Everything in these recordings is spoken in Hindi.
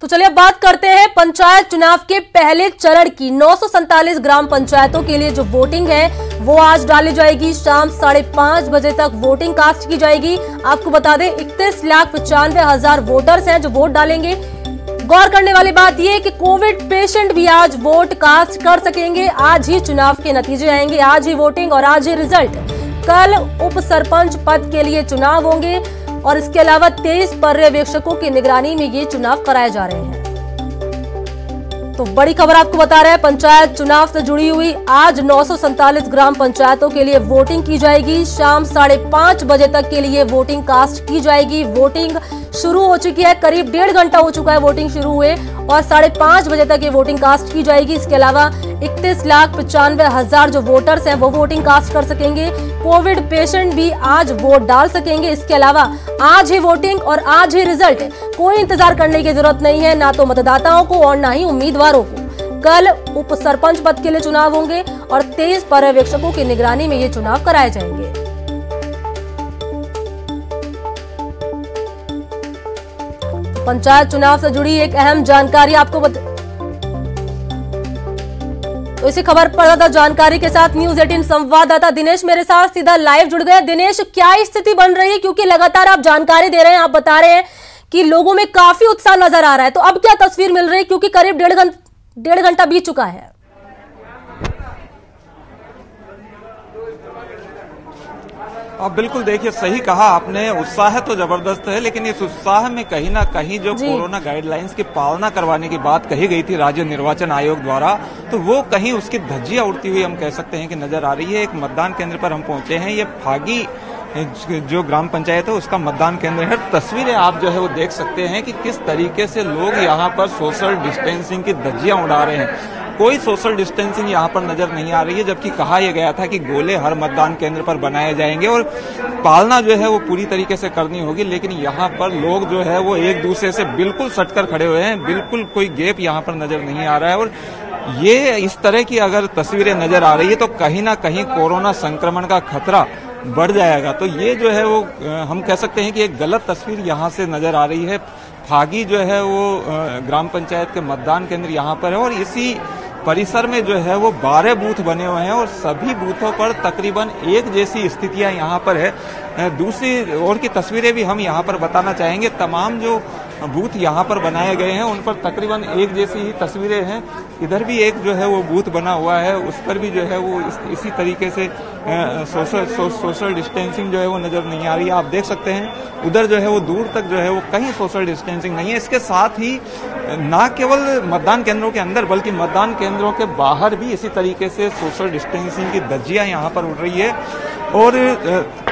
तो चलिए अब बात करते हैं पंचायत चुनाव के पहले चरण की। 947 ग्राम पंचायतों के लिए जो वोटिंग है वो आज डाली जाएगी। शाम 5:30 बजे तक वोटिंग कास्ट की जाएगी। आपको बता दें 31,95,000 वोटर्स हैं जो वोट डालेंगे। गौर करने वाली बात यह है कि कोविड पेशेंट भी आज वोट कास्ट कर सकेंगे। आज ही चुनाव के नतीजे आएंगे, आज ही वोटिंग और आज ही रिजल्ट। कल उप सरपंच पद के लिए चुनाव होंगे और इसके अलावा 23 पर्यवेक्षकों की निगरानी में ये चुनाव कराए जा रहे हैं। तो बड़ी खबर आपको बता रहे हैं पंचायत चुनाव से जुड़ी हुई। आज 947 ग्राम पंचायतों के लिए वोटिंग की जाएगी। शाम 5:30 बजे तक के लिए वोटिंग कास्ट की जाएगी। वोटिंग शुरू हो चुकी है, करीब 1.5 घंटा हो चुका है वोटिंग शुरू हुए और 5:30 बजे तक ये वोटिंग कास्ट की जाएगी। इसके अलावा 31,95,000 जो वोटर्स हैं वो वोटिंग कास्ट कर सकेंगे। कोविड पेशेंट भी आज वोट डाल सकेंगे। इसके अलावा आज ही वोटिंग और आज ही रिजल्ट। कोई इंतजार करने की जरूरत नहीं है, ना तो मतदाताओं को और ना ही उम्मीदवारों को। कल उप सरपंच पद के लिए चुनाव होंगे और 23 पर्यवेक्षकों की निगरानी में ये चुनाव कराए जाएंगे। पंचायत चुनाव से जुड़ी एक अहम जानकारी आपको तो इसी खबर पर ज्यादा जानकारी के साथ न्यूज 18 संवाददाता दिनेश मेरे साथ सीधा लाइव जुड़ गए। दिनेश, क्या स्थिति बन रही है? क्योंकि लगातार आप जानकारी दे रहे हैं, आप बता रहे हैं कि लोगों में काफी उत्साह नजर आ रहा है, तो अब क्या तस्वीर मिल रही है? क्योंकि करीब 1.5 घंटा बीत चुका है। अब बिल्कुल देखिए, सही कहा आपने, उत्साह तो जबरदस्त है, लेकिन इस उत्साह में कहीं ना कहीं जो कोरोना गाइडलाइंस की पालना करवाने की बात कही गई थी राज्य निर्वाचन आयोग द्वारा, तो वो कहीं उसकी धज्जियां उड़ती हुई हम कह सकते हैं कि नजर आ रही है। एक मतदान केंद्र पर हम पहुंचे हैं, ये फागी जो ग्राम पंचायत है उसका मतदान केंद्र है। तस्वीरें आप जो है वो देख सकते हैं कि किस तरीके से लोग यहाँ पर सोशल डिस्टेंसिंग की धज्जियां उड़ा रहे हैं। कोई सोशल डिस्टेंसिंग यहाँ पर नजर नहीं आ रही है, जबकि कहा यह गया था कि गोले हर मतदान केंद्र पर बनाए जाएंगे और पालना जो है वो पूरी तरीके से करनी होगी। लेकिन यहाँ पर लोग जो है वो एक दूसरे से बिल्कुल सटकर खड़े हुए हैं, बिल्कुल कोई गैप यहाँ पर नजर नहीं आ रहा है। और ये इस तरह की अगर तस्वीरें नजर आ रही है तो कहीं ना कहीं कोरोना संक्रमण का खतरा बढ़ जाएगा। तो ये जो है वो हम कह सकते हैं कि एक गलत तस्वीर यहाँ से नजर आ रही है। फागी जो है वो ग्राम पंचायत के मतदान केंद्र यहाँ पर है और इसी परिसर में जो है वो 12 बूथ बने हुए हैं और सभी बूथों पर तकरीबन एक जैसी स्थितियां यहाँ पर है। दूसरी ओर की तस्वीरें भी हम यहाँ पर बताना चाहेंगे। तमाम जो बूथ यहाँ पर बनाए गए हैं उन पर तकरीबन एक जैसी ही तस्वीरें हैं। इधर भी एक जो है वो बूथ बना हुआ है, उस पर भी जो है वो इसी तरीके से सोशल डिस्टेंसिंग जो है वो नजर नहीं आ रही है। आप देख सकते हैं उधर जो है वो दूर तक जो है वो कहीं सोशल डिस्टेंसिंग नहीं है। इसके साथ ही ना केवल मतदान केंद्रों के अंदर बल्कि मतदान केंद्रों के बाहर भी इसी तरीके से सोशल डिस्टेंसिंग की धज्जियां यहाँ पर उड़ रही है। और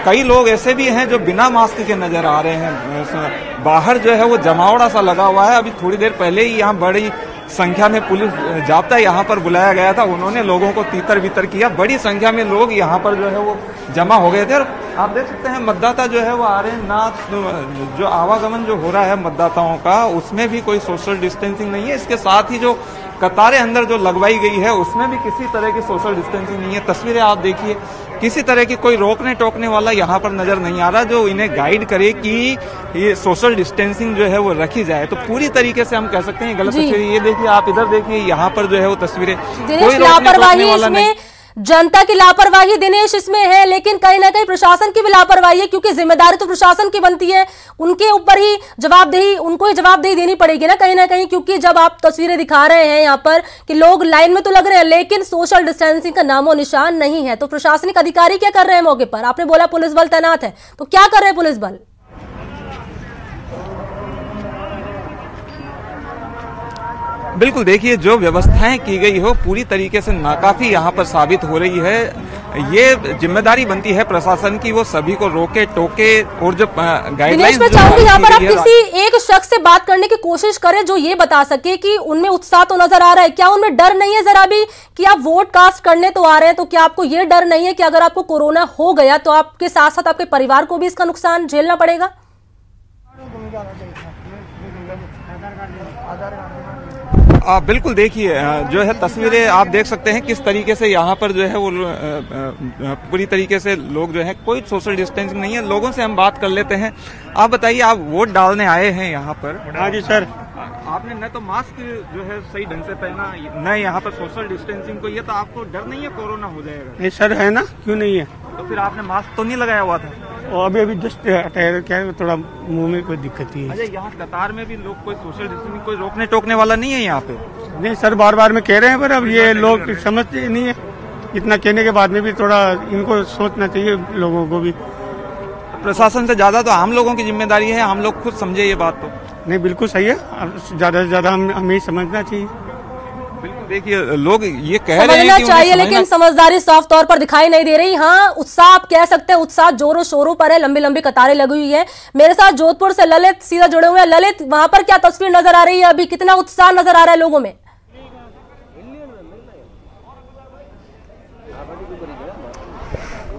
कई लोग ऐसे भी हैं जो बिना मास्क के नजर आ रहे हैं। बाहर जो है वो जमावड़ा सा लगा हुआ है। अभी थोड़ी देर पहले ही यहाँ बड़ी संख्या में पुलिस जाब्ता यहाँ पर बुलाया गया था, उन्होंने लोगों को तीतर बितर किया। बड़ी संख्या में लोग यहाँ पर जो है वो जमा हो गए थे और आप देख सकते हैं मतदाता जो है वो आ रहे हैं ना। जो आवागमन जो हो रहा है मतदाताओं का उसमें भी कोई सोशल डिस्टेंसिंग नहीं है। इसके साथ ही जो कतारें अंदर जो लगवाई गई है उसमें भी किसी तरह की सोशल डिस्टेंसिंग नहीं है। तस्वीरें आप देखिए, किसी तरह की कोई रोकने टोकने वाला यहाँ पर नजर नहीं आ रहा जो इन्हें गाइड करे कि ये सोशल डिस्टेंसिंग जो है वो रखी जाए। तो पूरी तरीके से हम कह सकते हैं गलत तस्वीर। ये देखिए, आप इधर देखिए, यहाँ पर जो है वो तस्वीरें कोई रोकने टोकने वाला नहीं। जनता की लापरवाही दिनेश इसमें है, लेकिन कहीं ना कहीं प्रशासन की भी लापरवाही है, क्योंकि जिम्मेदारी तो प्रशासन की बनती है, उनके ऊपर ही जवाबदेही, उनको ही जवाबदेही देनी पड़ेगी ना कहीं ना कहीं। क्योंकि जब आप तस्वीरें दिखा रहे हैं यहाँ पर कि लोग लाइन में तो लग रहे हैं लेकिन सोशल डिस्टेंसिंग का नामो निशान नहीं है, तो प्रशासनिक अधिकारी क्या कर रहे हैं मौके पर? आपने बोला पुलिस बल तैनात है, तो क्या कर रहे हैं पुलिस बल? बिल्कुल देखिए, जो व्यवस्थाएं की गई हो पूरी तरीके से नाकाफी यहाँ पर साबित हो रही है। ये जिम्मेदारी बनती है प्रशासन की, वो सभी को रोके टोके और जो गाइडलाइंस। मैं चाहूंगी यहाँ पर आप किसी एक शख्स से बात करने की कोशिश करें जो ये बता सके कि उनमें उत्साह तो नजर आ रहा है, क्या उनमें डर नहीं है जरा भी कि आप वोट कास्ट करने तो आ रहे हैं, तो क्या आपको ये डर नहीं है कि अगर आपको कोरोना हो गया तो आपके साथ साथ आपके परिवार को भी इसका नुकसान झेलना पड़ेगा? बिल्कुल देखिए, जो है तस्वीरें आप देख सकते हैं किस तरीके से यहाँ पर जो है वो पूरी तरीके से लोग जो है, कोई सोशल डिस्टेंसिंग नहीं है। लोगों से हम बात कर लेते हैं। आप बताइए, आप वोट डालने आए हैं यहाँ पर? हाँ जी सर। आपने न तो मास्क जो है सही ढंग से पहना, न यहाँ पर सोशल डिस्टेंसिंग को, ये तो आपको डर नहीं है कोरोना हो जाएगा? नहीं सर, है ना, क्यों नहीं है? तो फिर आपने मास्क तो नहीं लगाया हुआ था? और अभी जस्ट हटाया, क्या है, थोड़ा मुंह में कोई दिक्कत ही है। अच्छा, यहाँ कतार में भी लोग कोई सोशल डिस्टेंसिंग कोई रोकने टोकने वाला नहीं है यहाँ पे? नहीं सर, बार बार में कह रहे हैं, पर अब ये लोग समझते नहीं है। इतना कहने के बाद में भी थोड़ा इनको सोचना चाहिए लोगों को भी। प्रशासन से ज्यादा तो आम लोगों की जिम्मेदारी है, हम लोग खुद समझे ये बात। तो नहीं, बिल्कुल सही है, ज्यादा से ज्यादा हमें ही समझना चाहिए। बिल्कुल, देखिए लोग ये कह रहे हैं समझना कि चाहिए, लेकिन समझदारी साफ तौर पर दिखाई नहीं दे रही। हाँ, उत्साह आप कह सकते हैं, उत्साह जोरों शोरों पर है, लंबी लंबी कतारें लगी हुई है। मेरे साथ जोधपुर से ललित सीधा जुड़े हुए हैं। ललित, वहां पर क्या तस्वीर नजर आ रही है? अभी कितना उत्साह नजर आ रहा है लोगों में?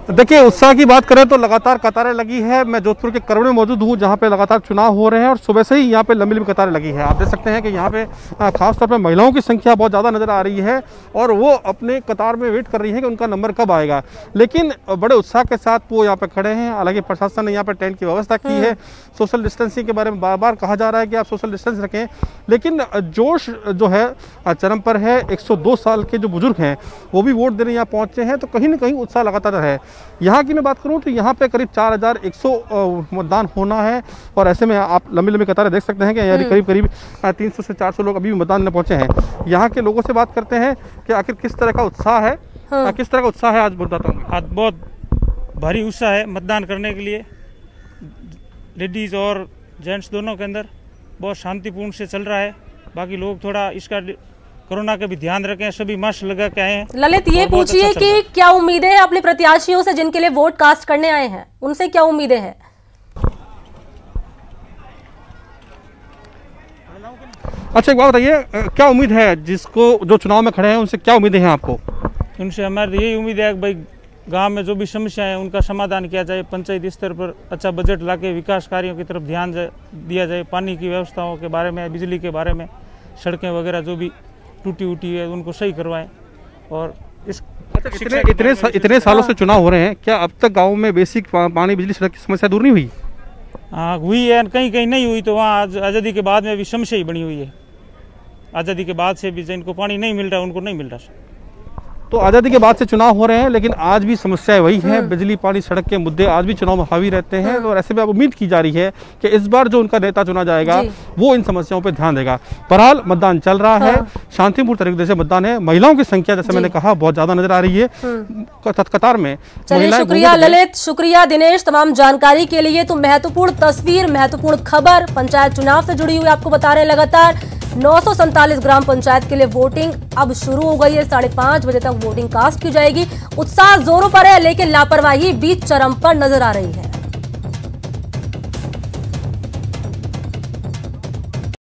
देखिए, उत्साह की बात करें तो लगातार कतारें लगी है। मैं जोधपुर के करवड़ में मौजूद हूँ, जहाँ पे लगातार चुनाव हो रहे हैं और सुबह से ही यहाँ पे लंबी लंबी कतारें लगी है। आप देख सकते हैं कि यहाँ पे खासतौर पे महिलाओं की संख्या बहुत ज़्यादा नज़र आ रही है और वो अपने कतार में वेट कर रही है कि उनका नंबर कब आएगा। लेकिन बड़े उत्साह के साथ वो यहाँ पे खड़े हैं। हालांकि प्रशासन ने यहाँ पे टेंट की व्यवस्था की है। सोशल डिस्टेंसिंग के बारे में बार बार कहा जा रहा है कि आप सोशल डिस्टेंस रखें, लेकिन जोश जो है चरम पर है। 102 साल के जो बुजुर्ग हैं वो भी वोट देने यहाँ पहुँचे हैं, तो कहीं ना कहीं उत्साह लगातार है। यहाँ की मैं बात करूँ तो यहाँ पे करीब 4100 मतदान होना है और ऐसे में आप लंबी लंबी कतारें देख सकते हैं कि यानी करीब करीब 300 से 400 लोग अभी भी मतदान में पहुंचे हैं। यहाँ के लोगों से बात करते हैं कि आखिर किस तरह का उत्साह है। किस तरह का उत्साह है आज मतदाताओं में? आज बहुत भारी उत्साह है मतदान करने के लिए। लेडीज और जेंट्स दोनों के अंदर बहुत शांतिपूर्ण से चल रहा है। बाकी लोग थोड़ा इसका कोरोना का भी ध्यान रखें, सभी मास्क लगा के आए हैं। ललित, ये पूछिए कि क्या उम्मीदें हैं अपने प्रत्याशियों से जिनके लिए वोट कास्ट करने आए हैं, उनसे क्या उम्मीदें हैं? अच्छा, एक बात बताइए, क्या उम्मीद है जिसको जो चुनाव में खड़े हैं उनसे क्या उम्मीदें हैं आपको? उनसे हमारी यही उम्मीद है कि भाई गांव में जो भी समस्याएं हैं उनका समाधान किया जाए। पंचायत स्तर पर अच्छा बजट लाके विकास कार्यों की तरफ ध्यान दिया जाए। पानी की व्यवस्थाओं के बारे में, बिजली के बारे में, सड़कें वगैरह जो भी टूटी उटी है उनको सही करवाएं। और इस इतने सालों से चुनाव हो रहे हैं, क्या अब तक गाँव में बेसिक पानी बिजली सड़क की समस्या दूर नहीं हुई? हाँ, हुई है, कहीं कहीं नहीं हुई। तो वहाँ आज़ादी के बाद में भी समस्या ही बनी हुई है। आज़ादी के बाद से भी जिनको पानी नहीं मिल रहा उनको नहीं मिल रहा। तो आज़ादी के बाद से चुनाव हो रहे हैं, लेकिन आज भी समस्याएं वही हैं। बिजली, पानी, सड़क के मुद्दे आज भी चुनाव में हावी रहते हैं। और ऐसे में अब उम्मीद की जा रही है कि इस बार जो उनका नेता चुना जाएगा वो इन समस्याओं पर ध्यान देगा। बहरहाल मतदान चल रहा है, शांतिपूर्ण तरीके से मतदान है। महिलाओं की संख्या जैसे मैंने कहा बहुत ज्यादा नजर आ रही है कतार में। चलिए, शुक्रिया ललित, शुक्रिया दिनेश, तमाम जानकारी के लिए। तो महत्वपूर्ण तस्वीर, महत्वपूर्ण खबर पंचायत चुनाव से जुड़ी हुई आपको बता रहे हैं। लगातार 947 ग्राम पंचायत के लिए वोटिंग अब शुरू हो गई है। 5:30 बजे तक वोटिंग कास्ट की जाएगी। उत्साह जोरों पर है, लेकिन लापरवाही बीच चरम पर नजर आ रही है।